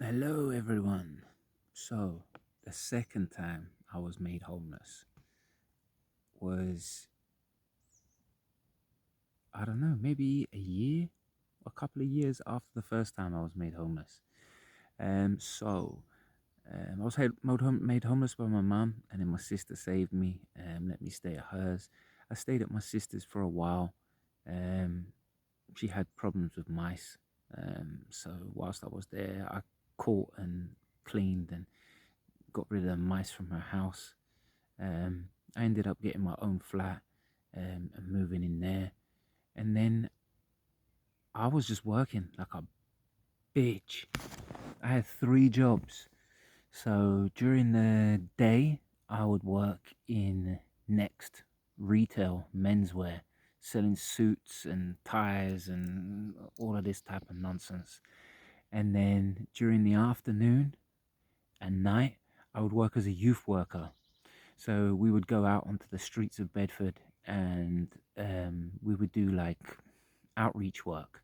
Hello, everyone. So, the second time I was made homeless was, I don't know, maybe a couple of years after the first time I was made homeless. I was made homeless by my mum, and then my sister saved me and let me stay at hers. I stayed at my sister's for a while. Um, she had problems with mice. So, whilst I was there, I caught and cleaned and got rid of the mice from her house. Um, I ended up getting my own flat and moving in there. And then I was just working like a bitch. I had three jobs. So during the day, I would work in Next retail menswear, selling suits and ties and all of this type of nonsense. And then during the afternoon and night, I would work as a youth worker. So we would go out onto the streets of Bedford and we would do like outreach work.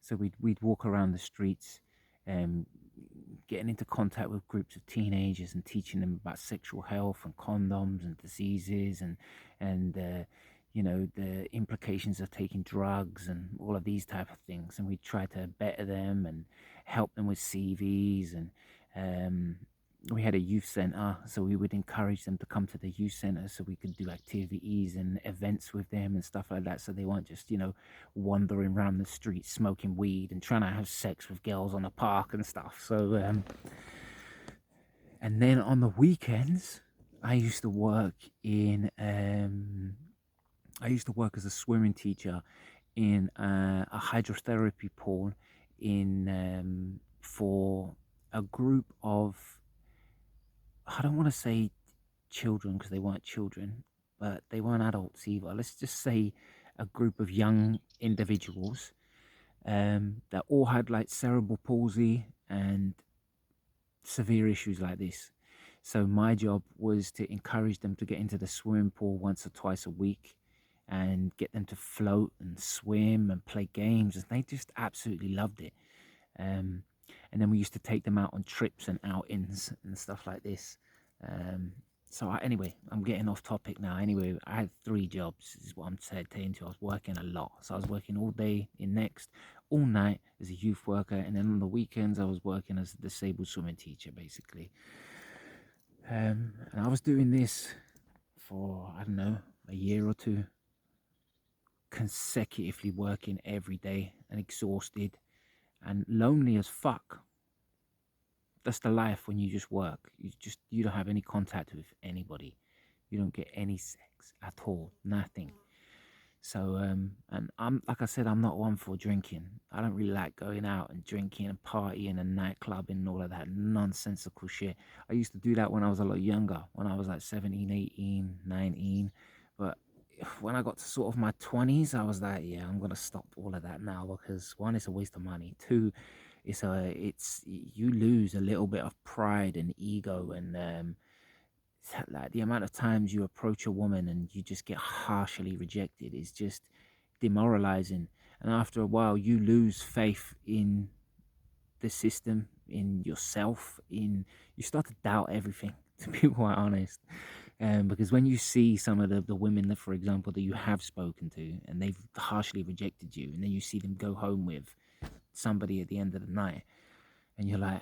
So we'd walk around the streets, um, getting into contact with groups of teenagers and teaching them about sexual health and condoms and diseases and the implications of taking drugs and all of these type of things. And we try to better them and help them with CVs and um, we had a youth center, so we would encourage them to come to the youth center so we could do activities and events with them and stuff like that. So they weren't just, wandering around the street smoking weed and trying to have sex with girls on the park and stuff. And then on the weekends, I used to work in, I used to work as a swimming teacher in a hydrotherapy pool for a group of, I don't want to say children because they weren't children, but they weren't adults either. Let's just say a group of young individuals that all had like cerebral palsy and severe issues like this. So my job was to encourage them to get into the swimming pool once or twice a week and get them to float and swim and play games. And they just absolutely loved it. Um, and then we used to take them out on trips and outings and stuff like this. Um, anyway, I'm getting off topic now. Anyway, I had three jobs. This is what I'm saying to you. I was working a lot. So I was working all day in Next, all night as a youth worker, and then on the weekends I was working as a disabled swimming teacher, basically. And I was doing this for I don't know a year or two, consecutively working every day and exhausted and lonely as fuck. That's the life when you just work. You don't have any contact with anybody. You don't get any sex at all. Nothing. So and I'm like I said, I'm not one for drinking. I don't really like going out and drinking and partying and nightclubbing and all of that nonsensical shit. I used to do that when I was a lot younger, when I was like 17, 18, 19. But when I got to sort of my 20s, I was like, yeah, I'm gonna stop all of that now because one, it's a waste of money. Two, it's you lose a little bit of pride and ego and like the amount of times you approach a woman and you just get harshly rejected is just demoralizing. And after a while, you lose faith in the system, in yourself, in you start to doubt everything. To be quite honest, because when you see some of the women that, for example, that you have spoken to and they've harshly rejected you, and then you see them go home with somebody at the end of the night, and you're like,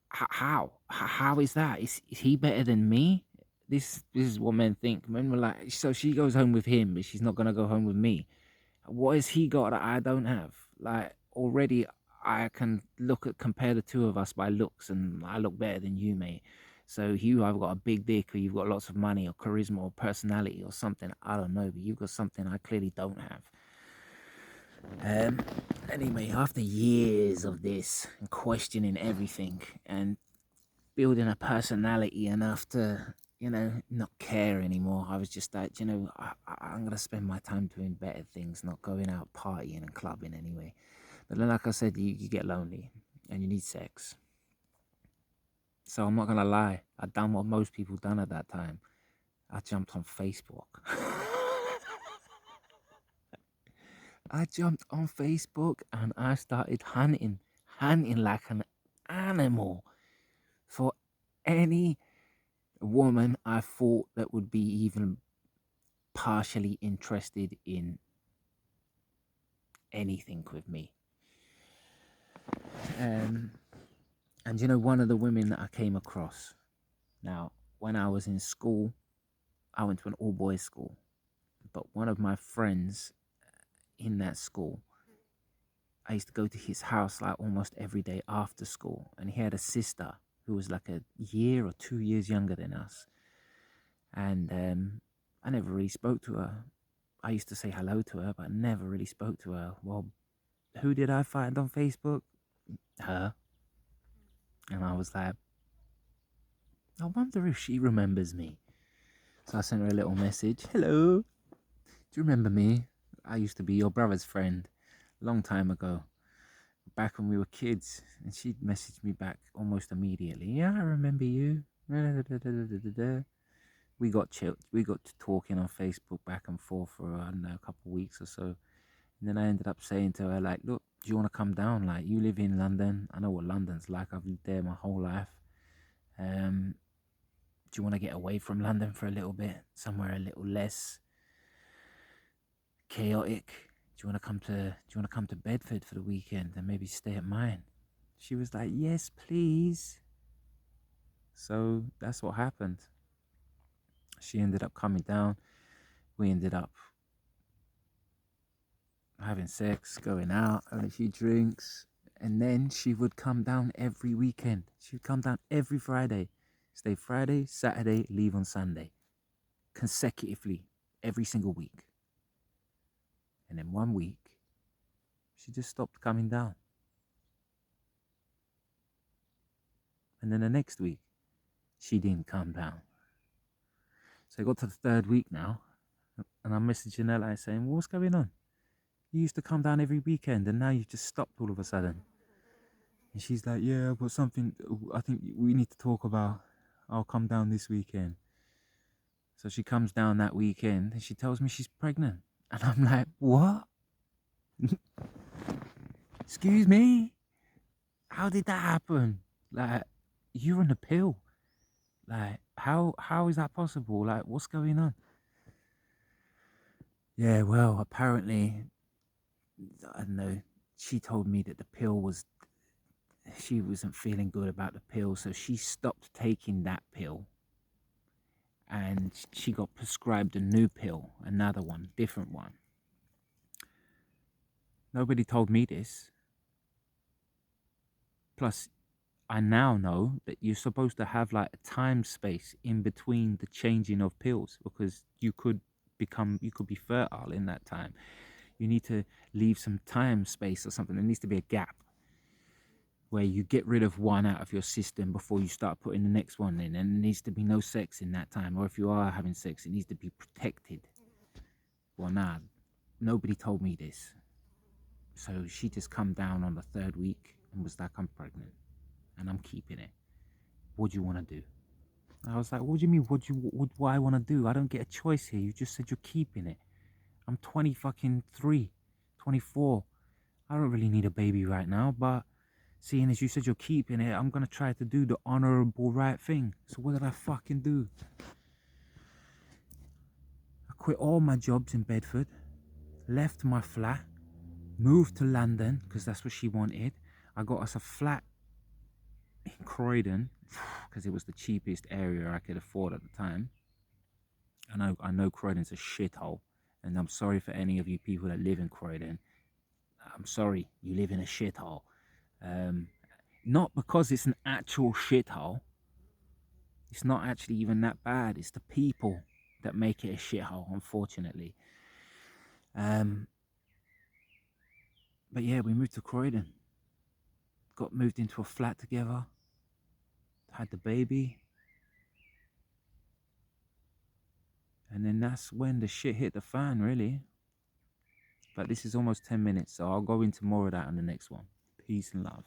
how is that? Is he better than me? This is what men think. Men were like, so she goes home with him, but she's not gonna go home with me. What has he got that I don't have? Like already, I can compare the two of us by looks, and I look better than you, mate. So you either got a big dick, or you've got lots of money, or charisma, or personality, or something. I don't know, but you've got something I clearly don't have. Um, anyway, after years of this and questioning everything and building a personality enough to, not care anymore. I was just like, I'm going to spend my time doing better things, not going out partying and clubbing anyway. But then, like I said, you get lonely and you need sex. So I'm not going to lie. I done what most people done at that time. I jumped on Facebook. I jumped on Facebook and I started hunting hunting like an animal for any woman I thought that would be even partially interested in anything with me. And you know, one of the women that I came across, now, when I was in school, I went to an all boys school, but one of my friends in that school, I used to go to his house like almost every day after school, and he had a sister who was like a year or 2 years younger than us. And I never really spoke to her. I used to say hello to her, but I never really spoke to her. Well, who did I find on Facebook? Her. And I was like, I wonder if she remembers me. So I sent her a little message. Hello. Do you remember me? I used to be your brother's friend a long time ago, back when we were kids. And she messaged me back almost immediately. Yeah, I remember you. We got chilled. We got to talking on Facebook back and forth for, I don't know, a couple of weeks or so. And then I ended up saying to her, like, look, do you want to come down? Like, you live in London. I know what London's like. I've lived there my whole life. Do you want to get away from London for a little bit? Somewhere a little less chaotic? Do you want to come to Bedford for the weekend and maybe stay at mine? She was like, yes, please. So that's what happened. She ended up coming down. We ended up having sex, going out, having a few drinks, and then she would come down every weekend. She would come down every Friday, stay Friday, Saturday, leave on Sunday, consecutively, every single week. And then one week, she just stopped coming down. And then the next week, she didn't come down. So I got to the third week now, and I'm messaging her like saying, well, what's going on? You used to come down every weekend, and now you've just stopped all of a sudden. And she's like, yeah, I've got something I think we need to talk about. I'll come down this weekend. So she comes down that weekend, and she tells me she's pregnant. And I'm like, what? Excuse me? How did that happen? Like, you're on a pill. Like, how is that possible? Like, what's going on? Yeah, well, apparently, I don't know, she told me that the pill was, she wasn't feeling good about the pill, so she stopped taking that pill. And she got prescribed a new pill, another one, different one. Nobody told me this. Plus, I now know that you're supposed to have like a time space in between the changing of pills, because you could be fertile in that time. You need to leave some time space or something. There needs to be a gap where you get rid of one out of your system before you start putting the next one in, and there needs to be no sex in that time, or if you are having sex, it needs to be protected. Well, nah, nobody told me this. So she just come down on the third week and was like, I'm pregnant and I'm keeping it. What do you want to do? I was like, what do you mean? What I want to do? I don't get a choice here. You just said you're keeping it. I'm 23, 24. I don't really need a baby right now, but seeing as you said you're keeping it, I'm going to try to do the honorable right thing. So what did I fucking do? I quit all my jobs in Bedford, left my flat, moved to London because that's what she wanted. I got us a flat in Croydon because it was the cheapest area I could afford at the time. I know Croydon's a shithole, and I'm sorry for any of you people that live in Croydon. I'm sorry, you live in a shithole. Not because it's an actual shithole. It's not actually even that bad. It's the people that make it a shithole, unfortunately. But yeah, we moved to Croydon. Got moved into a flat together. Had the baby. And then that's when the shit hit the fan, really. But this is almost 10 minutes, so I'll go into more of that on the next one. Peace and love.